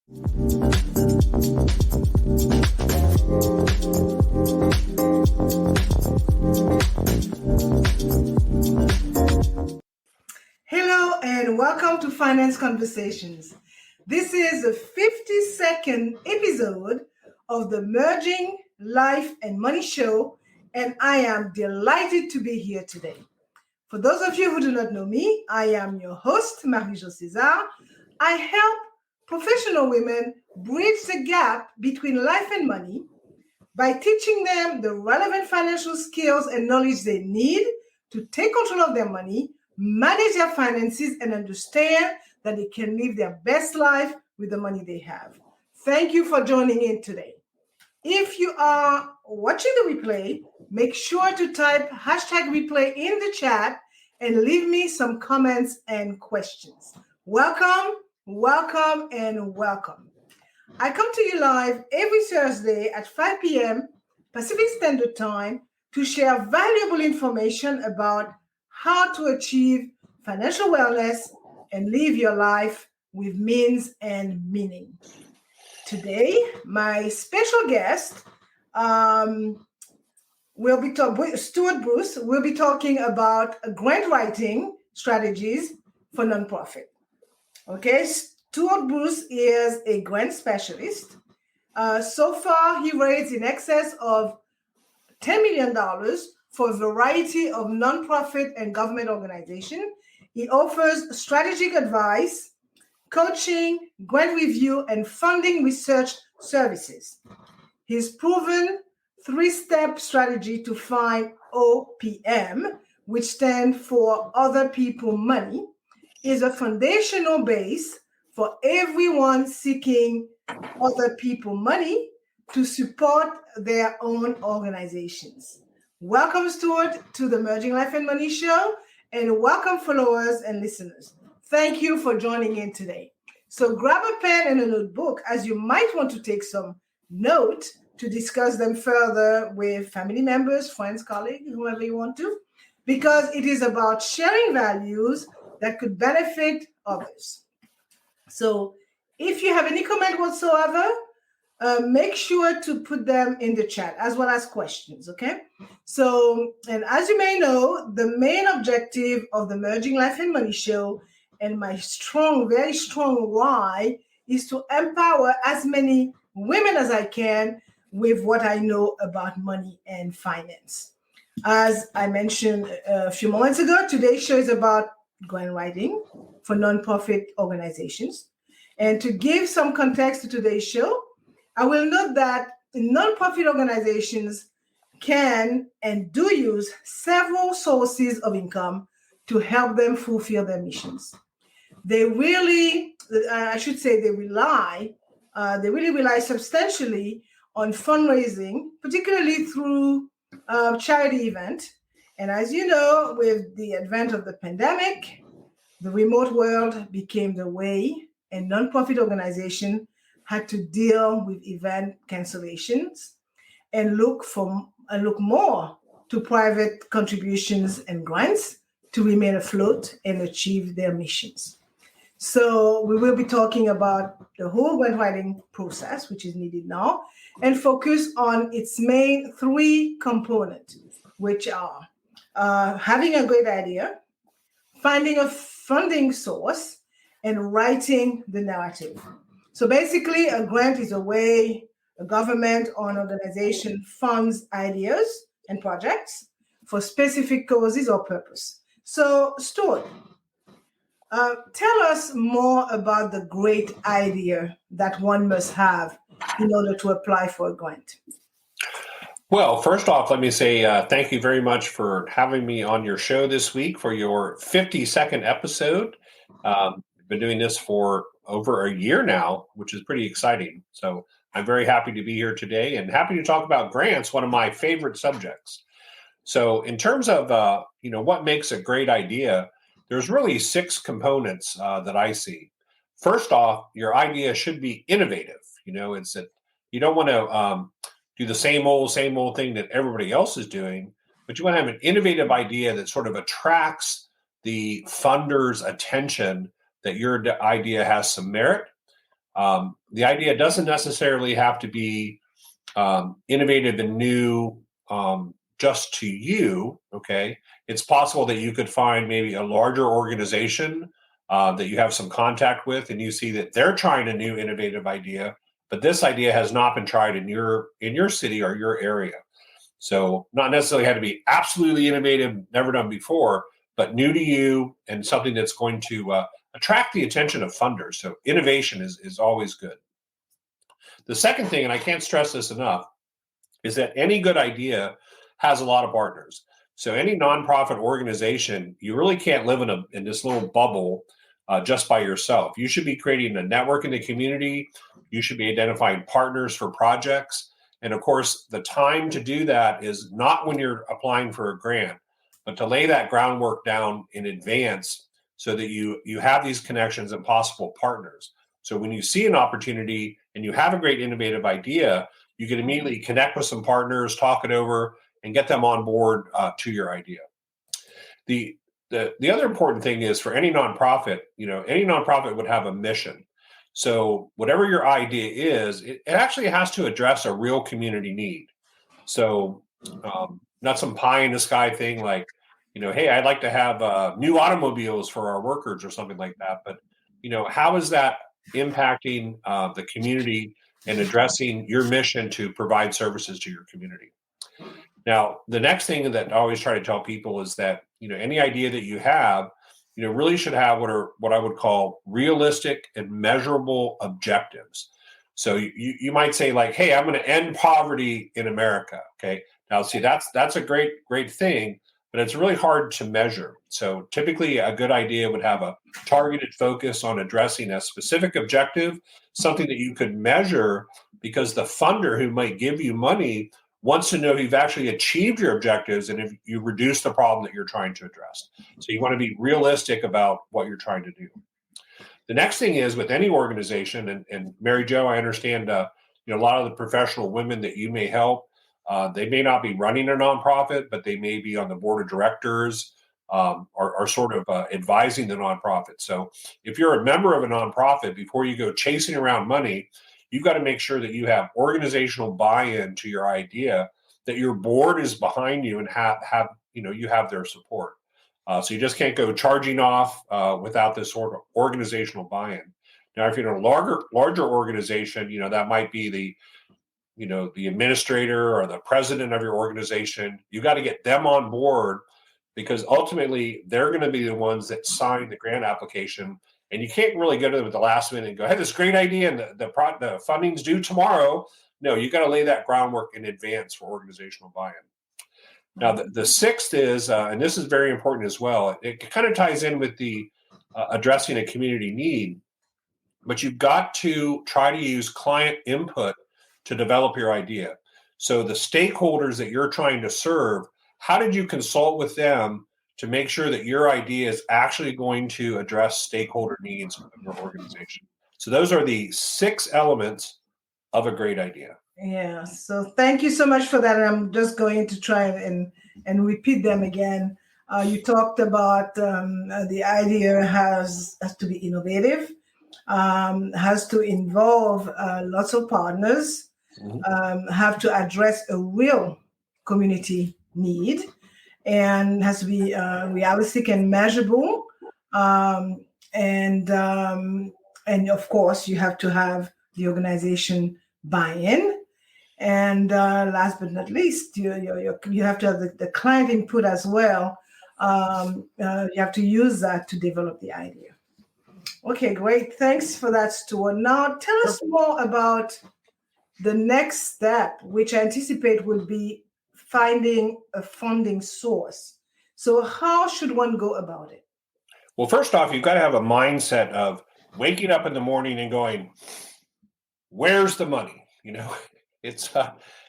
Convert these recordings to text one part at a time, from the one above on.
Hello and welcome to Finance Conversations. This is the 52nd episode of the Merging Life and Money Show, and I am delighted to be here today. For those of you who do not know me, I am your host, Marie-Jo César. I help professional women bridge the gap between life and money by teaching them the relevant financial skills and knowledge they need to take control of their money, manage their finances, and understand that they can live their best life with the money they have. Thank you for joining in today. If you are watching the replay, make sure to type #replay in the chat and leave me some comments and questions. Welcome, welcome, and welcome. I come to you live every Thursday at 5 p.m. Pacific Standard Time to share valuable information about how to achieve financial wellness and live your life with means and meaning. Today, my special guest Stewart Bruce will be talking about grant writing strategies for nonprofit. Okay, Stewart Bruce is a grant specialist. So far, he raised in excess of $10 million for a variety of nonprofit and government organizations. He offers strategic advice, coaching, grant review, and funding research services. His proven 3-step strategy to find OPM, which stands for Other People Money, is a foundational base for everyone seeking other people money to support their own organizations. Welcome, Stewart, to the Merging Life and Money Show, and welcome, followers and listeners. Thank you for joining in today. So grab a pen and a notebook, as you might want to take some note to discuss them further with family members, friends, colleagues, whoever you want to, because it is about sharing values that could benefit others. So if you have any comment whatsoever, make sure to put them in the chat as well as questions, okay? So, and as you may know, the main objective of the Merging Life and Money Show and my very strong why is to empower as many women as I can with what I know about money and finance. As I mentioned a few moments ago, today's show is about grant writing for nonprofit organizations. And to give some context to today's show, I will note that nonprofit organizations can and do use several sources of income to help them fulfill their missions. They really rely substantially on fundraising, particularly through charity events. And as you know, with the advent of the pandemic, the remote world became the way, and nonprofit organizations had to deal with event cancellations and look more to private contributions and grants to remain afloat and achieve their missions. So we will be talking about the whole grant writing process, which is needed now, and focus on its main 3 components, which are having a great idea, finding a funding source, and writing the narrative. So basically, a grant is a way a government or an organization funds ideas and projects for specific causes or purpose. So, Stuart, tell us more about the great idea that one must have in order to apply for a grant. Well, first off, let me say thank you very much for having me on your show this week for your 52nd episode. I've been doing this for over a year now, which is pretty exciting. So I'm very happy to be here today and happy to talk about grants, one of my favorite subjects. So in terms of what makes a great idea, there's really 6 components that I see. First off, your idea should be innovative. It's that you don't want to do the same old thing that everybody else is doing, but you want to have an innovative idea that sort of attracts the funder's attention that your idea has some merit. The idea doesn't necessarily have to be innovative and new just to you, okay? It's possible that you could find maybe a larger organization that you have some contact with, and you see that they're trying a new innovative idea, but this idea has not been tried in your city or your area. So not necessarily had to be absolutely innovative, never done before, but new to you and something that's going to attract the attention of funders. So innovation is always good. The second thing, and I can't stress this enough, is that any good idea has a lot of partners. So any nonprofit organization, you really can't live in this little bubble just by yourself. You should be creating a network in the community. You should be identifying partners for projects. And of course, the time to do that is not when you're applying for a grant, but to lay that groundwork down in advance so that you have these connections and possible partners. So when you see an opportunity and you have a great innovative idea, you can immediately connect with some partners, talk it over, and get them on board to your idea. The other important thing is for any nonprofit, any nonprofit would have a mission. So whatever your idea is, it actually has to address a real community need. So not some pie in the sky thing like, hey, I'd like to have new automobiles for our workers or something like that. But, how is that impacting the community and addressing your mission to provide services to your community? Now, the next thing that I always try to tell people is that, any idea that you have, really should have what I would call realistic and measurable objectives. So you might say like, hey, I'm going to end poverty in America. Okay. Now, see, that's a great thing, but it's really hard to measure. So typically a good idea would have a targeted focus on addressing a specific objective, something that you could measure, because the funder who might give you money wants to know if you've actually achieved your objectives and if you reduce the problem that you're trying to address. So you want to be realistic about what you're trying to do. The next thing is with any organization, and Mary Jo, I understand, a lot of the professional women that you may help, they may not be running a nonprofit, but they may be on the board of directors or sort of advising the nonprofit. So if you're a member of a nonprofit, before you go chasing around money, you've got to make sure that you have organizational buy-in to your idea, that your board is behind you and you have their support. So you just can't go charging off without this sort of organizational buy-in. Now, if you're in a larger organization, that might be the administrator or the president of your organization. You got to get them on board, because ultimately they're going to be the ones that sign the grant application. And you can't really go to them at the last minute and go, hey, this great idea and the funding's due tomorrow. No, you got to lay that groundwork in advance for organizational buy-in. Now, the sixth is, and this is very important as well, it kind of ties in with the addressing a community need, but you've got to try to use client input to develop your idea. So the stakeholders that you're trying to serve, how did you consult with them to make sure that your idea is actually going to address stakeholder needs of your organization? So those are the 6 elements of a great idea. Yeah, so thank you so much for that. I'm just going to try and repeat them again. You talked about the idea has to be innovative, has to involve lots of partners, have to address a real community need, and has to be realistic and measurable. And of course, you have to have the organization buy-in. And last but not least, you have to have the client input as well. You have to use that to develop the idea. Okay, great. Thanks for that, Stewart. Now, tell us more about the next step, which I anticipate will be finding a funding source. So how should one go about it? Well, first off, you've got to have a mindset of waking up in the morning and going, where's the money? It's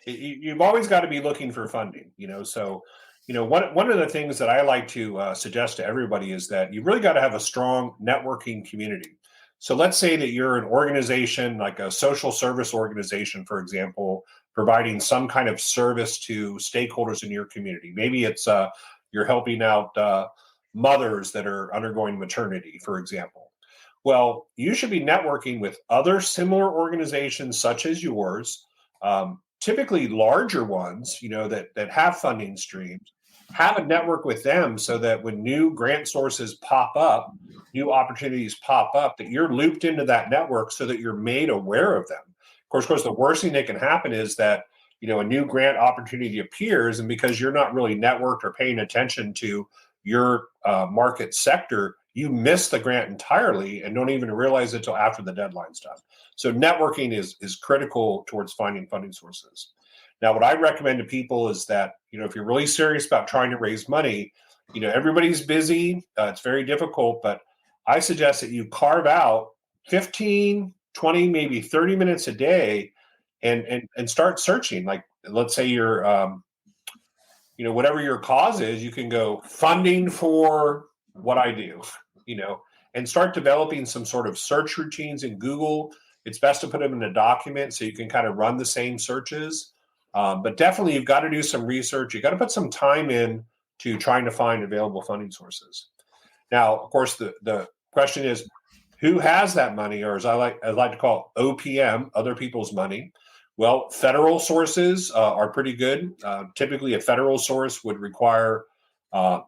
you've always got to be looking for funding, so one of the things that I like to suggest to everybody is that you really got to have a strong networking community. So let's say that you're an organization like a social service organization, for example, providing some kind of service to stakeholders in your community. Maybe it's you're helping out mothers that are undergoing maternity, for example. Well, you should be networking with other similar organizations such as yours, typically larger ones, that have funding streams. Have a network with them so that when new grant sources pop up, new opportunities pop up, that you're looped into that network so that you're made aware of them. Of course, the worst thing that can happen is that a new grant opportunity appears, and because you're not really networked or paying attention to your market sector, you miss the grant entirely and don't even realize it until after the deadline's done. So networking is critical towards finding funding sources. Now, what I recommend to people is that, if you're really serious about trying to raise money, everybody's busy. It's very difficult, but I suggest that you carve out 15, 20, maybe 30 minutes a day and start searching. Like, let's say you're, whatever your cause is, you can go funding for what I do, and start developing some sort of search routines in Google. It's best to put them in a document so you can kind of run the same searches. But definitely, you've got to do some research. You got to put some time in to trying to find available funding sources. Now, of course, the question is, who has that money, or as I like to call it, OPM, other people's money? Well, federal sources are pretty good. Typically, a federal source would require uh,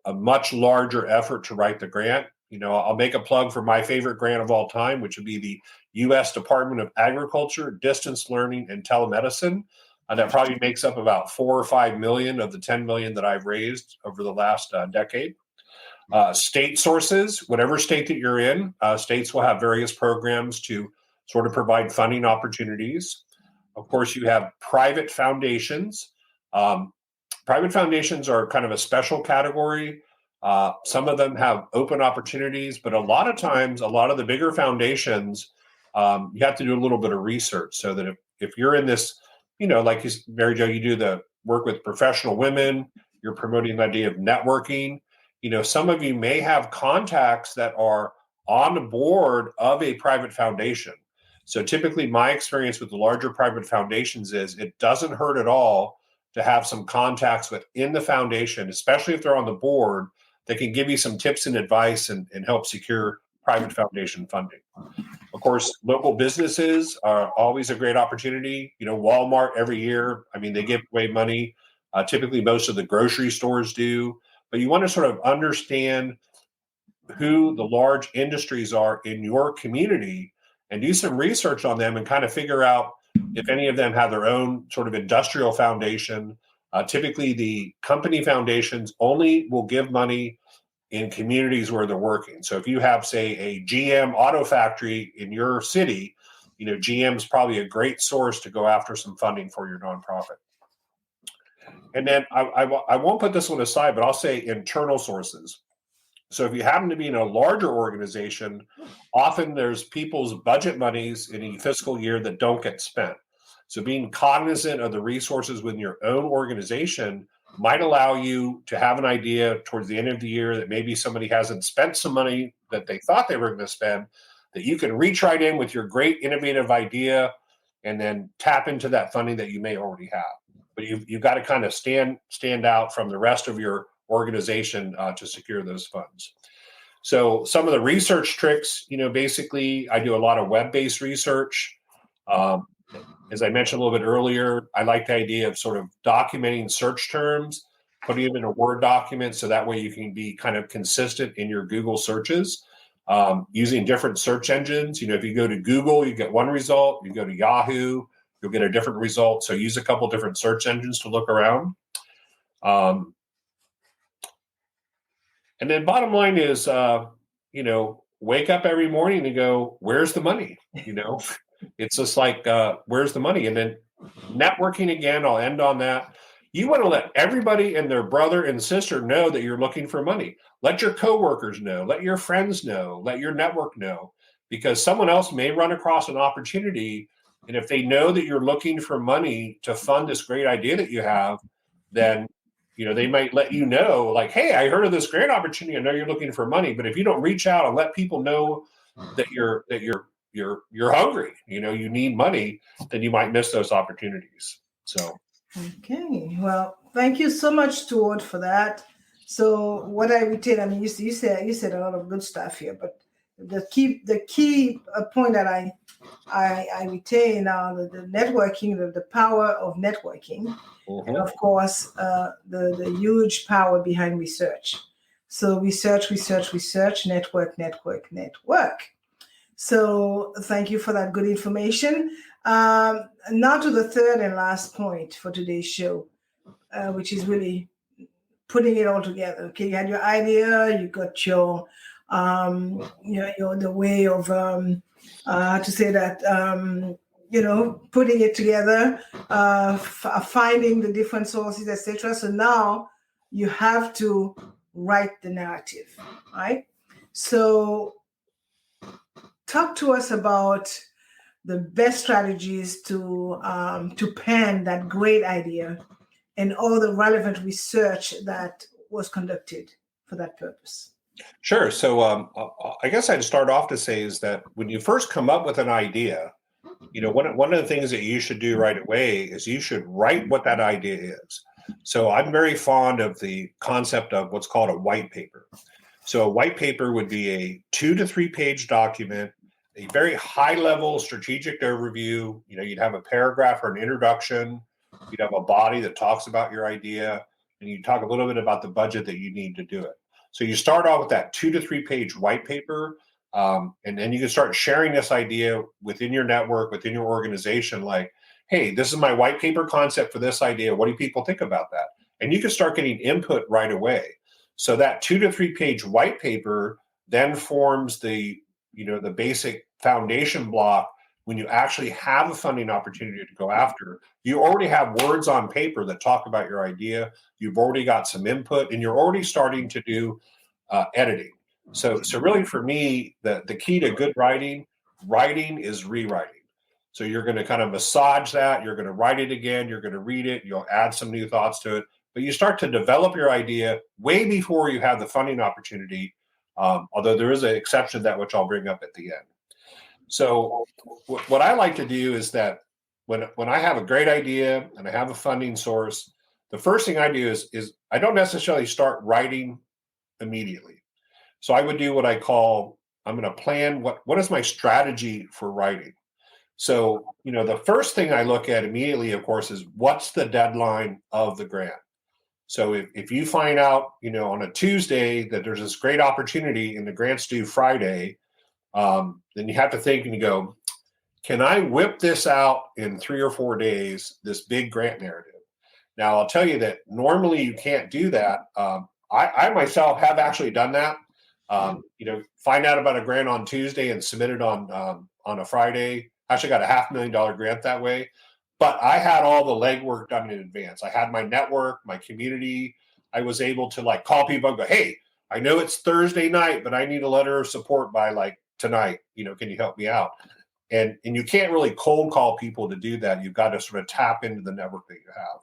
a much larger effort to write the grant. I'll make a plug for my favorite grant of all time, which would be the U.S. Department of Agriculture, Distance Learning, and Telemedicine. That probably makes up about 4 or 5 million of the 10 million that I've raised over the last decade. State sources, whatever state that you're in, states will have various programs to sort of provide funding opportunities. Of course, you have private foundations. Private foundations are kind of a special category. Some of them have open opportunities, but a lot of times, a lot of the bigger foundations, you have to do a little bit of research so that if you're in this, like Mary Jo, you do the work with professional women, you're promoting the idea of networking. Some of you may have contacts that are on the board of a private foundation. So typically my experience with the larger private foundations is it doesn't hurt at all to have some contacts within the foundation, especially if they're on the board, that can give you some tips and advice and help secure private foundation funding. Of course, local businesses are always a great opportunity. Walmart every year, they give away money. Typically, most of the grocery stores do. But you want to sort of understand who the large industries are in your community and do some research on them and kind of figure out if any of them have their own sort of industrial foundation. Typically, the company foundations only will give money in communities where they're working. So if you have, say, a GM auto factory in your city, GM is probably a great source to go after some funding for your nonprofit. And then I won't put this one aside, but I'll say internal sources. So if you happen to be in a larger organization, often there's people's budget monies in a fiscal year that don't get spent. So being cognizant of the resources within your own organization might allow you to have an idea towards the end of the year that maybe somebody hasn't spent some money that they thought they were going to spend, that you can reach right in with your great innovative idea and then tap into that funding that you may already have. But you've got to kind of stand out from the rest of your organization to secure those funds. So some of the research tricks, basically I do a lot of web-based research. As I mentioned a little bit earlier, I like the idea of sort of documenting search terms, putting them in a Word document so that way you can be kind of consistent in your Google searches. Using different search engines. If you go to Google, you get one result. You go to Yahoo, you'll get a different result. So use a couple different search engines to look around. And then bottom line is, wake up every morning and go, where's the money? It's just like, where's the money? And then networking again, I'll end on that. You want to let everybody and their brother and sister know that you're looking for money. Let your coworkers know, let your friends know, let your network know, because someone else may run across an opportunity. And if they know that you're looking for money to fund this great idea that you have, then they might let you know, like, hey, I heard of this grant opportunity. I know you're looking for money, but if you don't reach out and let people know that you're hungry, you need money, then you might miss those opportunities. So. Okay. Well, thank you so much, Stewart, for that. So what I retain, you said a lot of good stuff here, but the key point that I retain the networking, the power of networking, and of course the huge power behind research. So research, network. So thank you for that good information. Now to the third and last point for today's show, which is really putting it all together. Okay, you had your idea, you got your the way of to say that putting it together, finding the different sources, etc. So now you have to write the narrative, right? So talk to us about the best strategies to pen that great idea and all the relevant research that was conducted for that purpose. Sure. So I guess I'd start off to say is that when you first come up with an idea, one of the things that you should do right away is you should write what that idea is. So I'm very fond of the concept of what's called a white paper. So a white paper would be a 2 to 3 page document, a very high level strategic overview. You'd have a paragraph or an introduction. You'd have a body that talks about your idea, and you talk a little bit about the budget that you need to do it. So you start off with that 2 to 3 page white paper, and then you can start sharing this idea within your network, within your organization, like, hey, this is my white paper concept for this idea. What do people think about that? And you can start getting input right away. So that 2 to 3 page white paper then forms the basic foundation block. When you actually have a funding opportunity to go after, you already have words on paper that talk about your idea. You've already got some input, and you're already starting to do editing. So really, for me, the key to good writing is rewriting. So you're going to kind of massage that. You're going to write it again. You're going to read it. You'll add some new thoughts to it. But you start to develop your idea way before you have the funding opportunity, although there is an exception to that, which I'll bring up at the end. So what I like to do is that when I have a great idea and I have a funding source, the first thing I do is I don't necessarily start writing immediately. So I would do what I call, I'm going to plan what is my strategy for writing. So, the first thing I look at immediately, of course, is what's the deadline of the grant. So if you find out, on a Tuesday that there's this great opportunity and the grant's due Friday, then you have to think and you go, can I whip this out in 3 or 4 days, this big grant narrative? Now, I'll tell you that normally you can't do that. I myself have actually done that. Find out about a grant on Tuesday and submit it on a Friday. Actually got a $500,000 grant that way. But I had all the legwork done in advance. I had my network, my community. I was able to call people and go, hey, I know it's Thursday night, but I need a letter of support by tonight. Can you help me out? And you can't really cold call people to do that. You've got to sort of tap into the network that you have.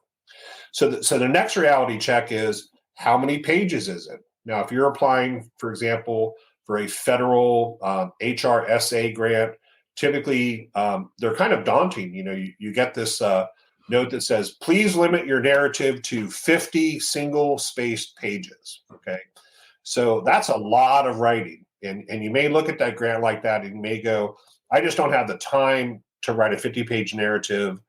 So the next reality check is, how many pages is it? Now, if you're applying, for example, for a federal HRSA grant, typically they're kind of daunting. You get this note that says, please limit your narrative to 50 single-spaced pages. Okay, so that's a lot of writing. And you may look at that grant like that and you may go, I just don't have the time to write a 50-page narrative.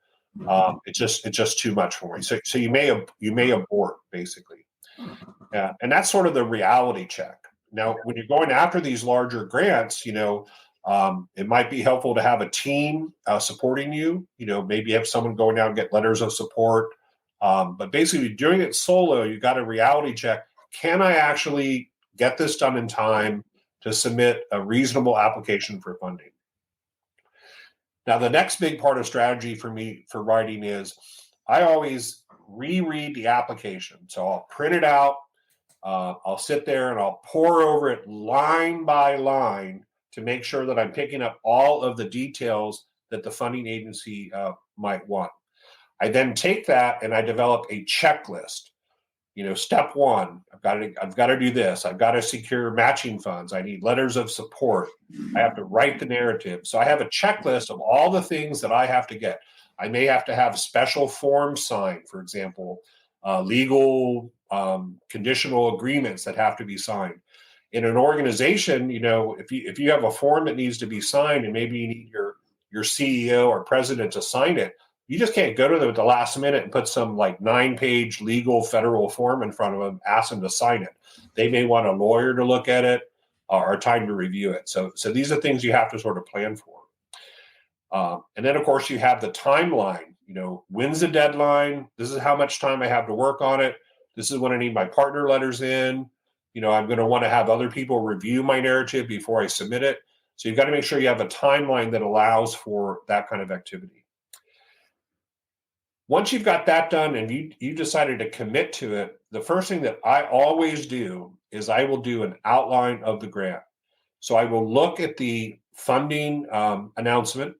It's just too much for me. So you may abort, basically. And that's sort of the reality check. Now, when you're going after these larger grants, it might be helpful to have a team supporting you. Maybe have someone going down and get letters of support. But basically, doing it solo, you got a reality check. Can I actually get this done in time to submit a reasonable application for funding? Now, the next big part of strategy for me for writing is I always reread the application. So I'll print it out. I'll sit there and I'll pore over it line by line to make sure that I'm picking up all of the details that the funding agency might want. I then take that and I develop a checklist. Step one, I've got to do this. I've got to secure matching funds. I need letters of support. I have to write the narrative. So I have a checklist of all the things that I have to get. I may have to have special forms signed, for example, legal conditional agreements that have to be signed. In an organization, if you have a form that needs to be signed and maybe you need your CEO or president to sign it, you just can't go to them at the last minute and put some like 9-page legal federal form in front of them, ask them to sign it. They may want a lawyer to look at it or time to review it. So these are things you have to sort of plan for. And then, of course, you have the timeline. When's the deadline? This is how much time I have to work on it. This is when I need my partner letters in. I'm going to want to have other people review my narrative before I submit it. So you've got to make sure you have a timeline that allows for that kind of activity. Once you've got that done and you decided to commit to it, the first thing that I always do is I will do an outline of the grant. So I will look at the funding announcement.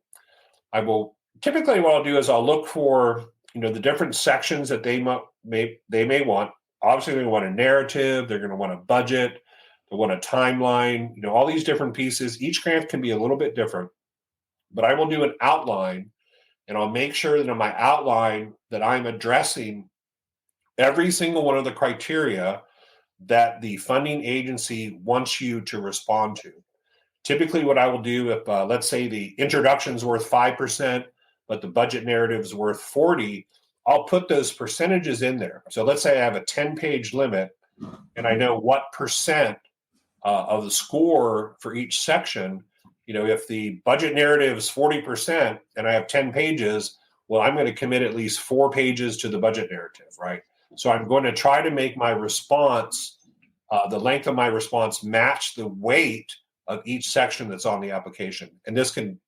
Typically what I'll do is I'll look for the different sections that they may want. Obviously, they want a narrative. They're going to want a budget. They want a timeline. All these different pieces. Each grant can be a little bit different, but I will do an outline. And I'll make sure that in my outline that I'm addressing every single one of the criteria that the funding agency wants you to respond to. Typically, what I will do if, let's say, the introduction is worth 5%, but the budget narrative is worth 40, I'll put those percentages in there. So let's say I have a 10-page limit, and I know what percent of the score for each section. If the budget narrative is 40% and I have 10 pages, well, I'm going to commit at least 4 pages to the budget narrative, right? So I'm going to try to make my response, the length of my response match the weight of each section that's on the application. And this can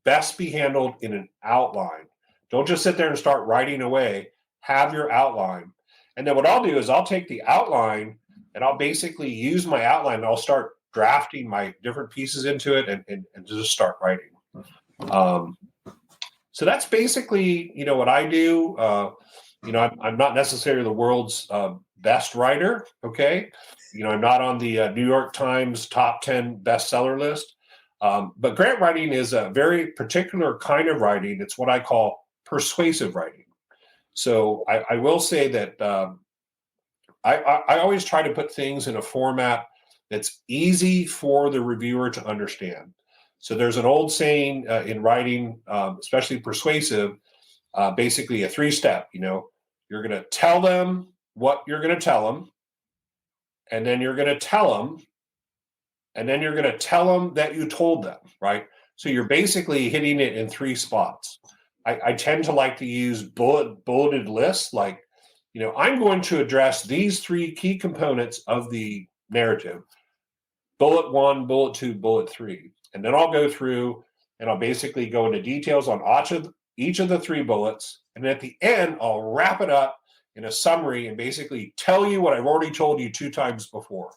best be handled in an outline. Don't just sit there and start writing away. Have your outline. And then what I'll do is I'll take the outline and I'll basically use my outline and I'll start drafting my different pieces into it and just start writing. So that's basically, what I do. I'm not necessarily the world's best writer. Okay. I'm not on the New York Times top 10 bestseller list. But grant writing is a very particular kind of writing. It's what I call persuasive writing. So I will say that I always try to put things in a format that's easy for the reviewer to understand. So there's an old saying in writing, especially persuasive, basically a 3-step. You're going to tell them what you're going to tell them, and then you're going to tell them, and then you're going to tell them that you told them, right? So you're basically hitting it in 3 spots. I tend to like to use bulleted lists, like, I'm going to address these 3 key components of the narrative. Bullet 1, bullet 2, bullet 3. And then I'll go through and I'll basically go into details on each of the 3 bullets. And at the end, I'll wrap it up in a summary and basically tell you what I've already told you 2 times before.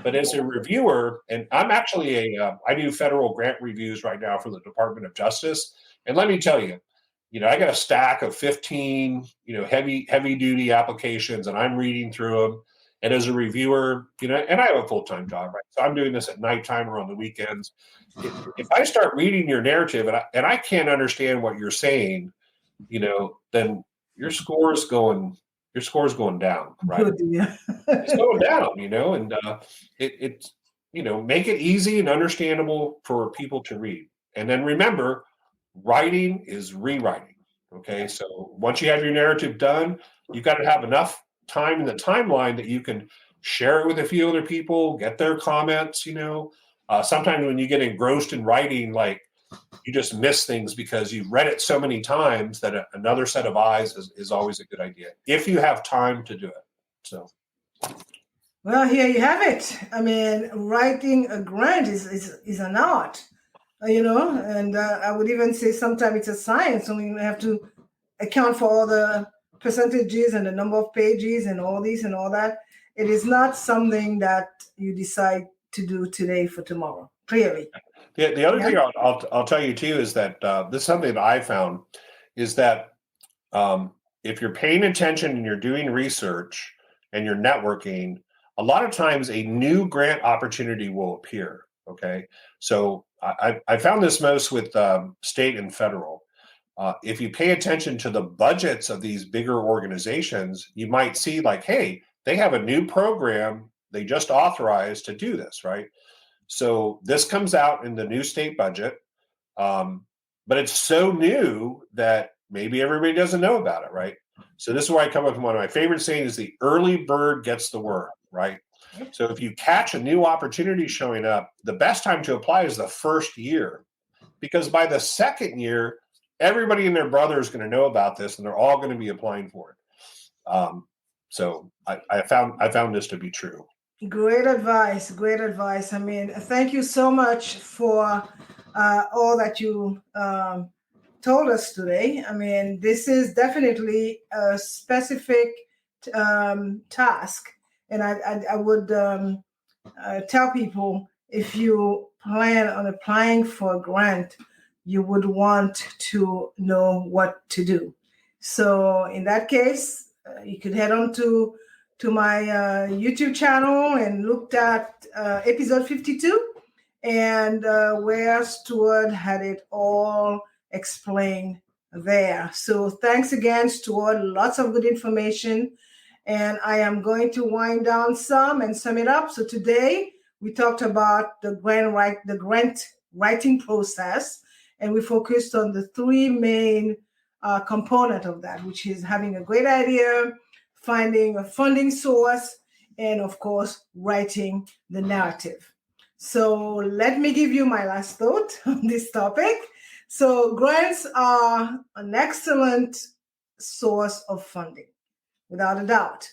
But as a reviewer, and I'm actually I do federal grant reviews right now for the Department of Justice. And let me tell you, I got a stack of 15, heavy duty applications, and I'm reading through them. And as a reviewer, and I have a full-time job, right? So I'm doing this at nighttime or on the weekends. If I start reading your narrative and I can't understand what you're saying, then your score is going down, right? Good, yeah. It's going down, and it's make it easy and understandable for people to read. And then remember, writing is rewriting. Okay, so once you have your narrative done, you've got to have enough time in the timeline that you can share it with a few other people, get their comments. Sometimes when you get engrossed in writing, like, you just miss things because you've read it so many times that another set of eyes is always a good idea if you have time to do it. So, well, here you have it. I mean, writing a grant is an art, and I would even say sometimes it's a science. So you have to account for all the percentages and the number of pages and all this and all that. It is not something that you decide to do today for tomorrow, clearly. The other thing I'll tell you too is that this is something that I found is that if you're paying attention and you're doing research and you're networking, a lot of times a new grant opportunity will appear. Okay, so I found this most with state and federal. If you pay attention to the budgets of these bigger organizations, you might see like, hey, they have a new program they just authorized to do this, right? So this comes out in the new state budget, but it's so new that maybe everybody doesn't know about it, right? So this is where I come up with one of my favorite sayings: the early bird gets the worm, right? So if you catch a new opportunity showing up, the best time to apply is the first year, because by the second year, everybody and their brother is going to know about this, and they're all going to be applying for it. So I found this to be true. Great advice. Great advice. I mean, thank you so much for all that you told us today. I mean, this is definitely a specific task. And I would tell people, if you plan on applying for a grant, you would want to know what to do. So in that case, you could head on to my YouTube channel and looked at episode 52, and where Stewart had it all explained there. So thanks again, Stewart. Lots of good information. And I am going to wind down some and sum it up. So today we talked about the grant writing process, and we focused on the three main component of that, which is having a great idea, finding a funding source, and of course, writing the narrative. So let me give you my last thought on this topic. So grants are an excellent source of funding, without a doubt.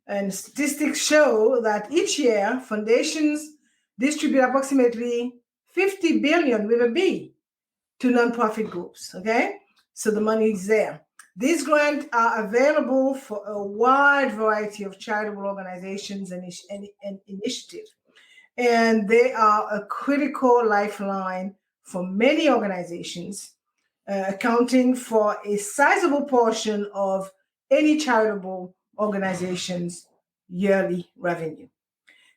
And statistics show that each year, foundations distribute approximately 50 billion with a B to nonprofit groups, okay? So the money is there. These grants are available for a wide variety of charitable organizations and initiatives. And they are a critical lifeline for many organizations, accounting for a sizable portion of any charitable organization's yearly revenue.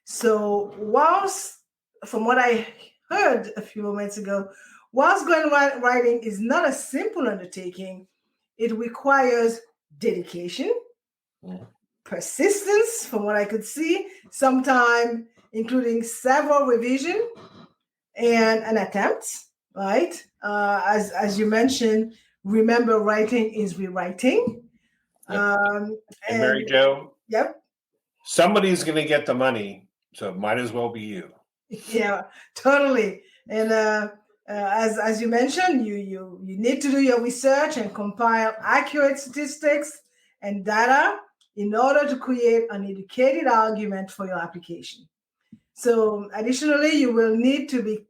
So whilst, from what I heard a few moments ago, whilst grant writing is not a simple undertaking, it requires dedication, persistence, from what I could see, sometimes including several revisions and an attempt, right? As you mentioned, remember, writing is rewriting. Yep. And Mary Jo, yep, somebody's going to get the money, so it might as well be you. Yeah, totally. And as you mentioned, you need to do your research and compile accurate statistics and data in order to create an educated argument for your application. So additionally, you will need to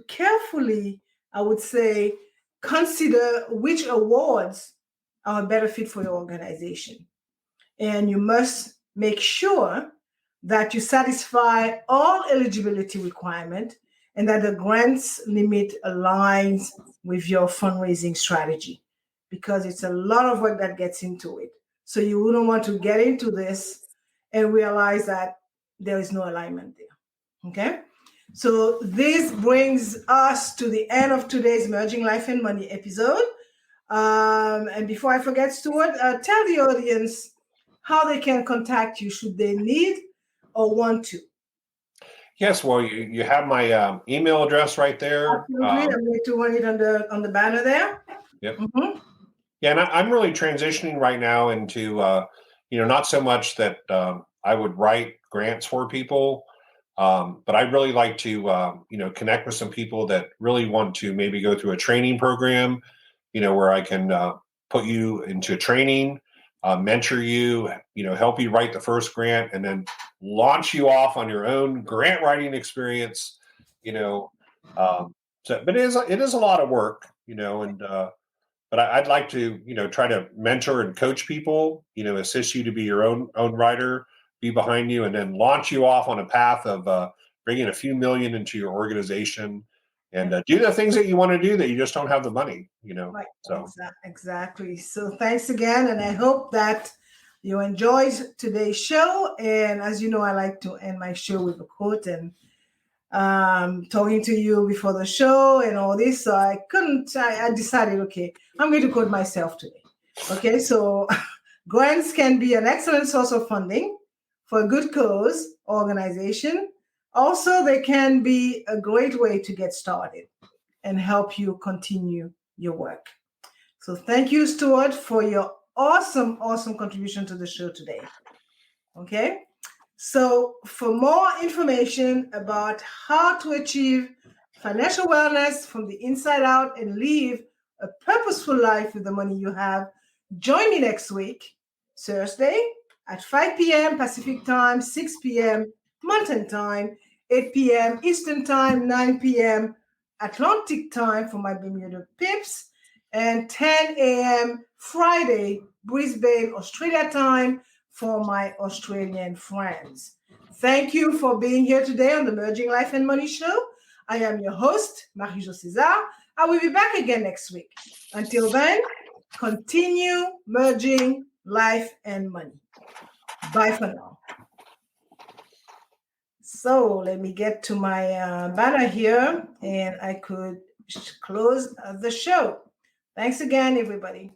carefully, I would say, consider which awards are a better fit for your organization. And you must make sure that you satisfy all eligibility requirements and that the grants limit aligns with your fundraising strategy, because it's a lot of work that gets into it. So you wouldn't want to get into this and realize that there is no alignment there. Okay? So this brings us to the end of today's Merging Life and Money episode. And before I forget, Stewart, tell the audience how they can contact you should they need or want to. Yes, well, you have my email address right there. Absolutely. I'm going to run it on the banner there. Yep. Mm-hmm. Yeah, and I'm really transitioning right now into, not so much that I would write grants for people, but I'd really like to, connect with some people that really want to maybe go through a training program, where I can put you into training, mentor you, help you write the first grant, and then launch you off on your own grant writing experience. But it is a lot of work, but I'd like to, try to mentor and coach people, assist you to be your own writer, be behind you, and then launch you off on a path of bringing a few million into your organization and do the things that you want to do that you just don't have the money, Right. So Exactly. So thanks again. And I hope that you enjoyed today's show. And as you know, I like to end my show with a quote, and talking to you before the show and all this. So I decided, okay, I'm going to quote myself today. Okay. So grants can be an excellent source of funding for a good cause organization. Also, they can be a great way to get started and help you continue your work. So thank you, Stewart, for your awesome contribution to the show today. Okay? So for more information about how to achieve financial wellness from the inside out and live a purposeful life with the money you have, join me next week, Thursday at 5 p.m. Pacific Time, 6 p.m. Mountain Time, 8 p.m. Eastern Time, 9 p.m. Atlantic Time for my Bermuda Pips, and 10 a.m. Friday, Brisbane, Australia Time for my Australian friends. Thank you for being here today on the Merging Life and Money Show. I am your host, Marie-Jo César. I will be back again next week. Until then, continue merging life and money. Bye for now. So let me get to my banner here, and I could close the show. Thanks again, everybody.